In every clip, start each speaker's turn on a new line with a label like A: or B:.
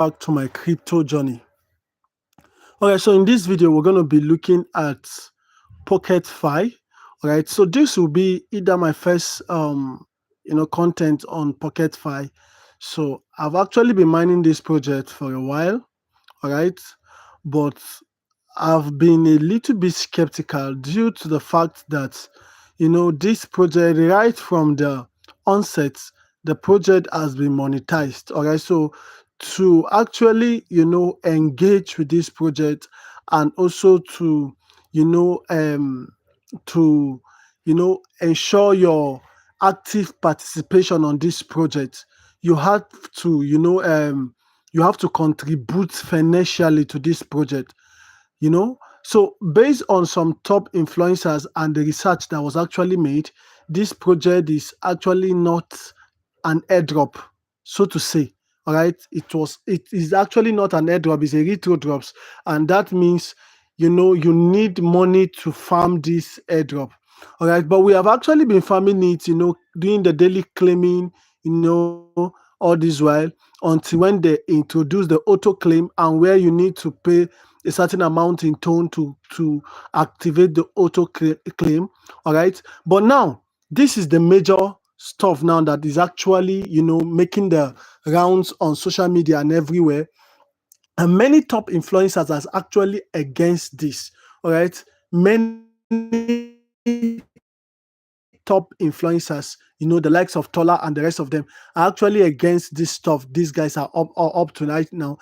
A: back to my crypto journey. Okay, so in this video, we're going to be looking at PocketFi. All right, so this will be either my first, content on PocketFi. So I've actually been mining this project for a while. All right, but I've been a little bit skeptical due to the fact that, this project, right from the onset, the project has been monetized. All right. So to actually, engage with this project and also to, you know, um, to, ensure your active participation on this project, you have to, you have to contribute financially to this project. So based on some top influencers and the research that was actually made, this project is actually not an airdrop, so to say. All right, it is actually not an airdrop, it's a retro drops, and that means you need money to farm this airdrop. All right, but we have actually been farming it, doing the daily claiming, all this while, until when they introduce the auto claim, and where you need to pay a certain amount in tone to activate the auto claim. All right, but now this is the major stuff now that is actually making the rounds on social media and everywhere, and many top influencers are actually against this. All right, many top influencers, the likes of Tola and the rest of them, are actually against this stuff. These guys are up tonight now.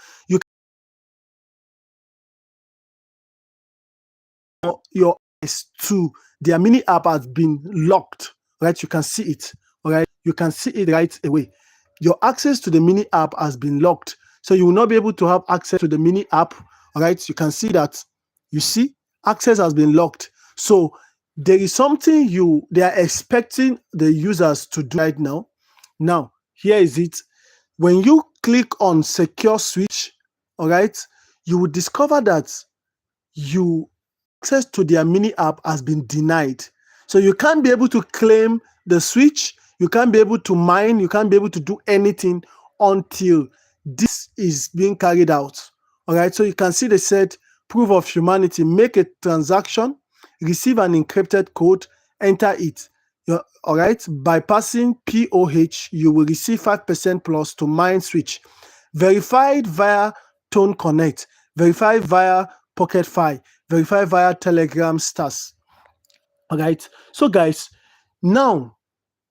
A: Your S2, their mini app has been locked, right? You can see it, all right? You can see it right away. Your access to the mini app has been locked, so you will not be able to have access to the mini app, all right? You can see that. You see, access has been locked. So there is something they are expecting the users to do right now. Now, here is it. When you click on secure switch, all right, you will discover that access to their mini app has been denied. So you can't be able to claim the switch, you can't be able to mine, you can't be able to do anything until this is being carried out. All right, so you can see they said proof of humanity, make a transaction, receive an encrypted code, enter it. All right, by passing POH, you will receive 5% plus to mine switch. Verified via Tone Connect, verified via PocketFi, verify via Telegram stars. All right. So, guys, now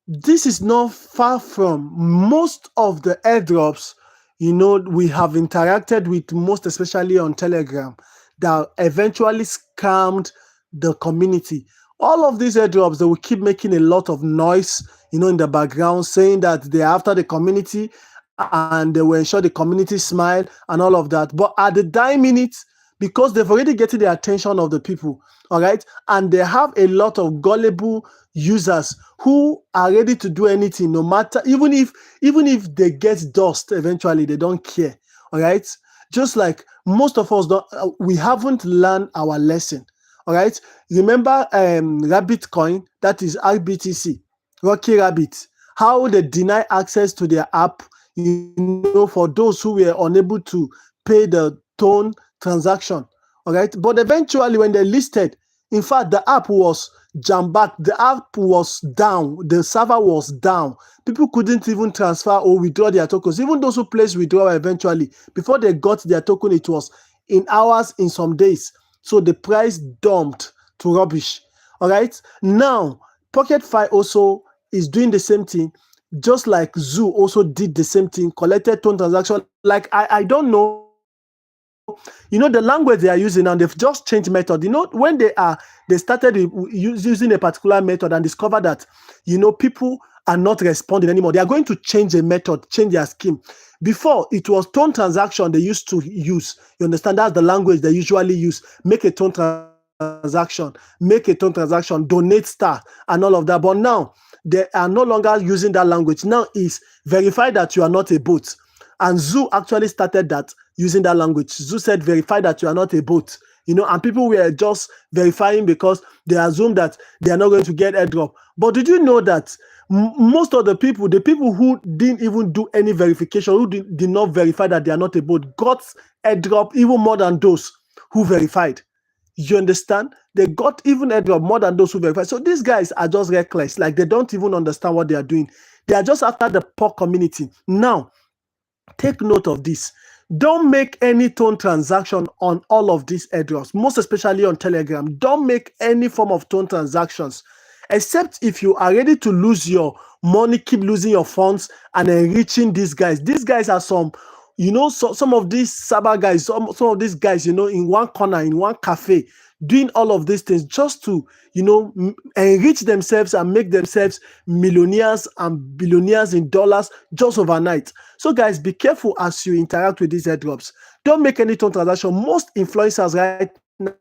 A: this is not far from most of the airdrops, we have interacted with, most especially on Telegram, that eventually scammed the community. All of these airdrops, they will keep making a lot of noise, in the background, saying that they're after the community and they will ensure the community smile and all of that. But at the dying minute, because they've already getting the attention of the people, all right, and they have a lot of gullible users who are ready to do anything, no matter, even if they get dust eventually, they don't care. All right, just like most of us don't, we haven't learned our lesson. All right, remember Rabbit Coin, that is RBTC, Rocky Rabbit, how they deny access to their app, for those who were unable to pay the Tone transaction. All right, but eventually when they listed, in fact, the app was jam-packed, the app was down, the server was down, people couldn't even transfer or withdraw their tokens. Even those who placed withdrawal, eventually before they got their token, it was in hours, in some days. So the price dumped to rubbish. All right, now PocketFi also is doing the same thing, just like Zoo also did the same thing, collected Tone transaction. Like I don't know, the language they are using, and they've just changed method. When they started using a particular method and discovered that, people are not responding anymore, they are going to change a method, change their scheme. Before, it was Tone transaction they used to use. You understand? That's the language they usually use. Make a Tone transaction, donate star, and all of that. But now, they are no longer using that language. Now is verify that you are not a bot. And Zoo actually started that, using that language. Zoo said, verify that you are not a bot. And people were just verifying because they assumed that they are not going to get airdrop. But did you know that Most of the people who didn't even do any verification, who did not verify that they are not a bot, got airdrop even more than those who verified. You understand? They got even airdrop more than those who verified. So these guys are just reckless. Like, they don't even understand what they are doing. They are just after the poor community. Now, take note of this. Don't make any tone transaction on all of these airdrops, most especially on Telegram. Don't make any form of tone transactions, except if you are ready to lose your money, keep losing your funds, and enriching these guys. These guys are some, some of these cyber guys, some of these guys, in one corner, in one cafe, doing all of these things just to, enrich themselves and make themselves millionaires and billionaires in dollars just overnight. So guys, be careful as you interact with these airdrops. Don't make any tone transaction. Most influencers right now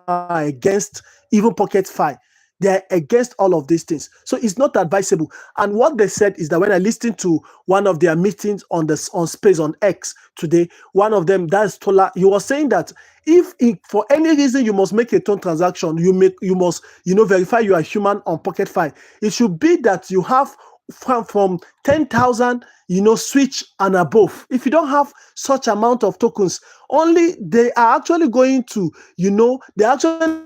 A: are against even PocketFi. They're against all of these things. So it's not advisable. And what they said is that when I listened to one of their meetings on Space on X today, one of them, that's Tola, he was saying that if for any reason you must make a tone transaction, you must verify you are human on PocketFi. It should be that you have from 10,000 switch and above. If you don't have such amount of tokens, only they are actually going to they're actually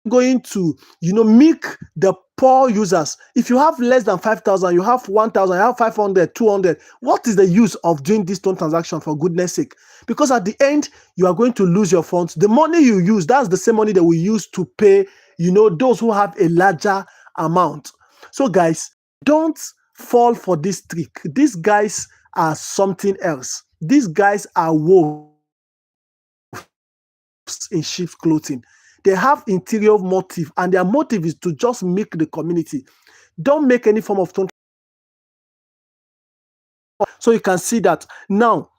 A: going to make the poor users. If you have less than 5,000, you have 1,000, you have 500, 200, what is the use of doing this tone transaction, for goodness sake? Because at the end, you are going to lose your funds. The money you use, that's the same money that we use to pay those who have a larger amount. So guys, don't fall for this trick. These guys are something else. These guys are wolves in sheep's clothing. They have interior motive, and their motive is to just make the community. Don't make any form of tone. So you can see that now.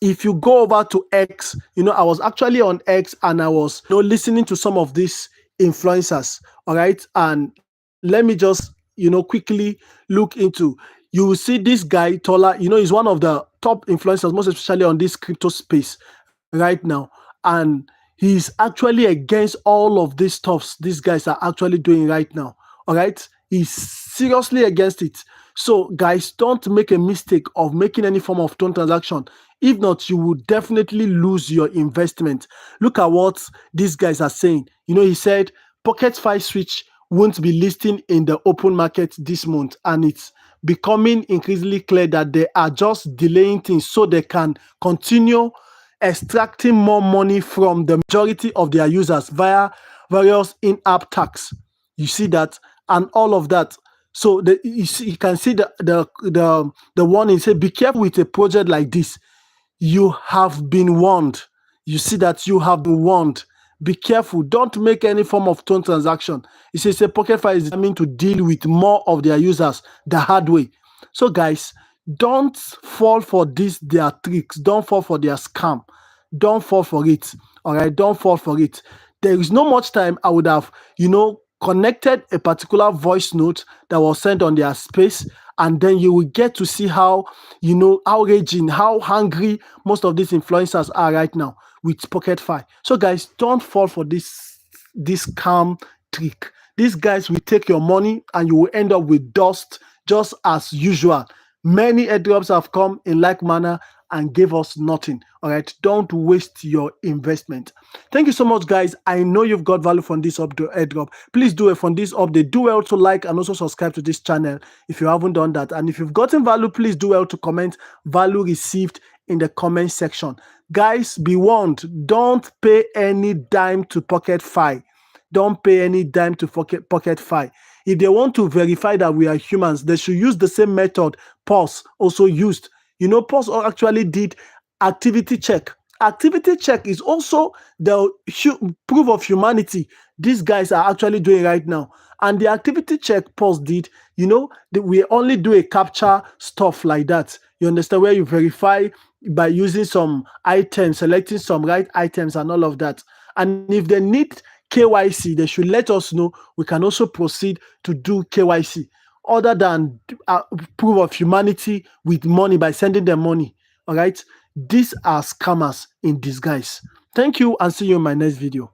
A: If you go over to X, I was actually on X and I was listening to some of these influencers. All right, and let me just quickly look into. You will see this guy Tola. He's one of the top influencers, most especially on this crypto space right now, and he's actually against all of these stuffs these guys are actually doing right now. All right, he's seriously against it. So guys, don't make a mistake of making any form of tone transaction. If not, you will definitely lose your investment. Look at what these guys are saying. He said PocketFi Switch won't be listing in the open market this month, and it's becoming increasingly clear that they are just delaying things so they can continue extracting more money from the majority of their users via various in-app tax. You see that, and all of that. So you can see the warning. Say, be careful with a project like this. You have been warned. You see that you have been warned. Be careful. Don't make any form of tone transaction. It says PocketFi is coming to deal with more of their users the hard way. So guys, don't fall for their tricks. Don't fall for their scam. Don't fall for it. All right, don't fall for it. There is no much time. I would have, connected a particular voice note that was sent on their space, and then you will get to see how, how raging, how hungry most of these influencers are right now with PocketFi. So guys, don't fall for this scam trick. These guys will take your money and you will end up with dust just as usual. Many airdrops have come in like manner and gave us nothing. All right, don't waste your investment. Thank you so much, guys. I know you've got value from this airdrop. Please do it from this update. Do well to like and also subscribe to this channel if you haven't done that. And if you've gotten value, please do well to comment value received in the comment section. Guys, be warned, don't pay any dime to PocketFi. Don't pay any dime to PocketFi. If they want to verify that we are humans, they should use the same method POS also used. POS actually did activity check. Activity check is also the proof of humanity these guys are actually doing right now. And the activity check POS did, we only do a capture stuff like that. You understand, where you verify by using some items, selecting some right items and all of that. And if they need KYC, they should let us know. We can also proceed to do KYC other than proof of humanity with money by sending them money. All right, these are scammers in disguise. Thank you, and see you in my next video.